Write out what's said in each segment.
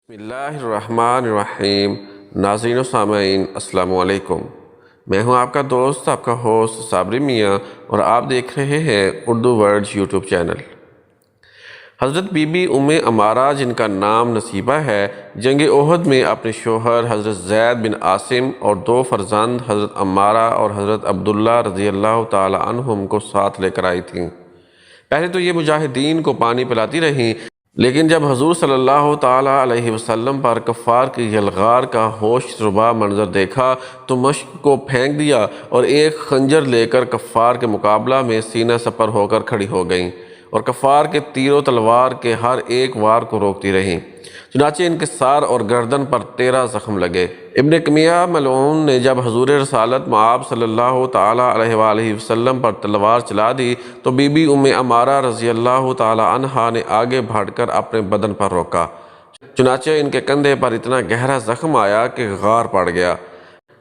بسم اللہ الرحمن الرحیم۔ ناظرین و سامعین السلام علیکم۔ میں ہوں آپ کا دوست، آپ کا ہوسٹ صابری میاں، اور آپ دیکھ رہے ہیں اردو ورڈز یوٹیوب چینل۔ حضرت بی بی ام عمارہ، جن کا نام نصیبہ ہے، جنگ احد میں اپنے شوہر حضرت زید بن عاصم اور دو فرزند حضرت عمارہ اور حضرت عبداللہ رضی اللہ تعالی عنہم کو ساتھ لے کر آئی تھیں۔ پہلے تو یہ مجاہدین کو پانی پلاتی رہیں، لیکن جب حضور صلی اللہ تعالیٰ علیہ وسلم پر کفار کی یلغار کا ہوش ربا منظر دیکھا تو مشک کو پھینک دیا اور ایک خنجر لے کر کفار کے مقابلہ میں سینہ سپر ہو کر کھڑی ہو گئیں اور کفار کے تیر و تلوار کے ہر ایک وار کو روکتی رہیں۔ چنانچہ ان کے سار اور گردن پر 13 زخم لگے۔ ابن کمیہ ملعون نے جب حضور رسالت مآب صلی اللہ تعالیٰ علیہ وآلہ وسلم پر تلوار چلا دی تو بی بی ام عمارہ رضی اللہ تعالیٰ عنہا نے آگے بڑھ کر اپنے بدن پر روکا، چنانچہ ان کے کندھے پر اتنا گہرا زخم آیا کہ غار پڑ گیا۔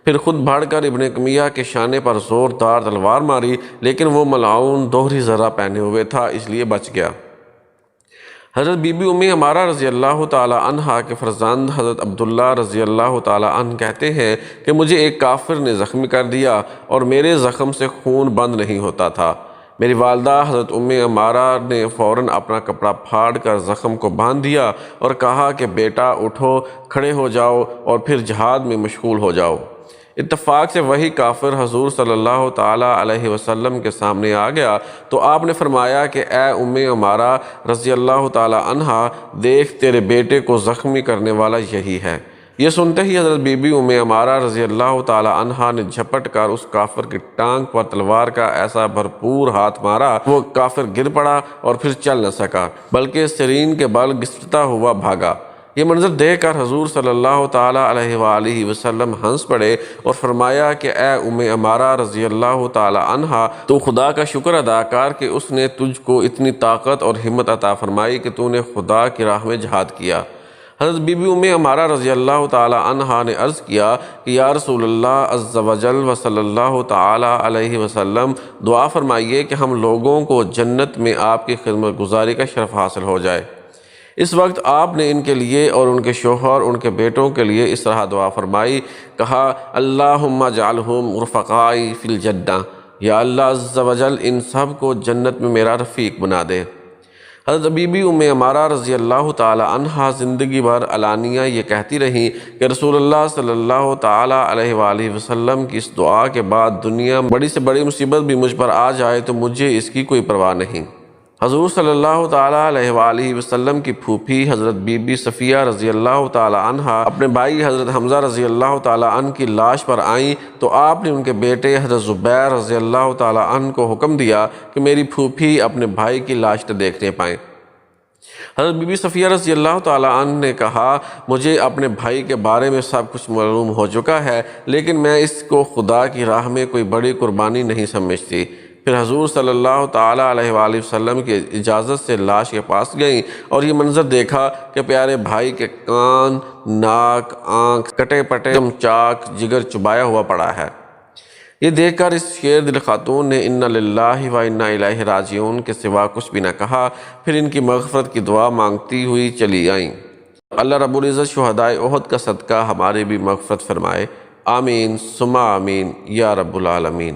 پھر خود بڑھ کر ابن کمیہ کے شانے پر زوردار تلوار ماری، لیکن وہ ملعون دوہری زرہ پہنے ہوئے تھا، اس لیے بچ گیا۔ حضرت بی بی ام عمارہ رضی اللہ تعالی عنہا کے فرزند حضرت عبداللہ رضی اللہ تعالی عنہ کہتے ہیں کہ مجھے ایک کافر نے زخمی کر دیا اور میرے زخم سے خون بند نہیں ہوتا تھا۔ میری والدہ حضرت ام عمارہ نے فوراً اپنا کپڑا پھاڑ کر زخم کو باندھ دیا اور کہا کہ بیٹا اٹھو، کھڑے ہو جاؤ اور پھر جہاد میں مشغول ہو جاؤ۔ اتفاق سے وہی کافر حضور صلی اللہ تعالیٰ علیہ وسلم کے سامنے آ گیا تو آپ نے فرمایا کہ اے ام عمارہ رضی اللہ تعالیٰ عنہا، دیکھ تیرے بیٹے کو زخمی کرنے والا یہی ہے۔ یہ سنتے ہی حضرت بی بی ام عمارہ رضی اللہ تعالیٰ عنہا نے جھپٹ کر اس کافر کی ٹانگ پر تلوار کا ایسا بھرپور ہاتھ مارا وہ کافر گر پڑا اور پھر چل نہ سکا، بلکہ سرین کے بل گھسٹتا ہوا بھاگا۔ یہ منظر دیکھ کر حضور صلی اللہ تعالیٰ علیہ وآلہ وسلم ہنس پڑے اور فرمایا کہ اے ام عمارہ رضی اللہ تعالیٰ عنہا، تو خدا کا شکر ادا کر کہ اس نے تجھ کو اتنی طاقت اور ہمت عطا فرمائی کہ تو نے خدا کی راہ میں جہاد کیا۔ حضرت بی بی ام عمارہ رضی اللہ تعالیٰ عنہا نے عرض کیا کہ یا رسول اللہ عز و جل و صلی اللہ تعالیٰ علیہ وسلم، دعا فرمائیے کہ ہم لوگوں کو جنت میں آپ کی خدمت گزاری کا شرف حاصل ہو جائے۔ اس وقت آپ نے ان کے لیے اور ان کے شوہر، ان کے بیٹوں کے لیے اس طرح دعا فرمائی، کہا اللہم اجعلہم رفقائی فی الجنہ، یا اللہ عز و جل ان سب کو جنت میں میرا رفیق بنا دے۔ حضرت بی بی ام عمارہ رضی اللہ تعالی عنہا زندگی بھر علانیہ یہ کہتی رہیں کہ رسول اللہ صلی اللہ تعالی علیہ وآلہ وسلم کی اس دعا کے بعد دنیا میں بڑی سے بڑی مصیبت بھی مجھ پر آ جائے تو مجھے اس کی کوئی پرواہ نہیں۔ حضور صلی اللہ تعالیٰ علیہ وآلہ وسلم کی پھوپھی حضرت بی بی صفیہ رضی اللہ تعالیٰ عنہا اپنے بھائی حضرت حمزہ رضی اللہ تعالیٰ عنہ کی لاش پر آئیں تو آپ نے ان کے بیٹے حضرت زبیر رضی اللہ تعالیٰ عنہ کو حکم دیا کہ میری پھوپھی اپنے بھائی کی لاش نہ دیکھنے پائیں۔ حضرت بی بی صفیہ رضی اللہ تعالیٰ عنہ نے کہا مجھے اپنے بھائی کے بارے میں سب کچھ معلوم ہو چکا ہے، لیکن میں اس کو خدا کی راہ میں کوئی بڑی قربانی نہیں سمجھتی۔ پھر حضور صلی اللہ تعالیٰ علیہ وآلہ وسلم کی اجازت سے لاش کے پاس گئیں اور یہ منظر دیکھا کہ پیارے بھائی کے کان، ناک، آنکھ کٹے پٹے، چمچاک، جگر چبایا ہوا پڑا ہے۔ یہ دیکھ کر اس شیر دل خاتون نے انا للہ و انا الیہ راجعون کے سوا کچھ بھی نہ کہا، پھر ان کی مغفرت کی دعا مانگتی ہوئی چلی آئیں۔ اللہ رب العزت شہدائے احد کا صدقہ ہماری بھی مغفرت فرمائے، آمین ثم آمین یا رب العالمین۔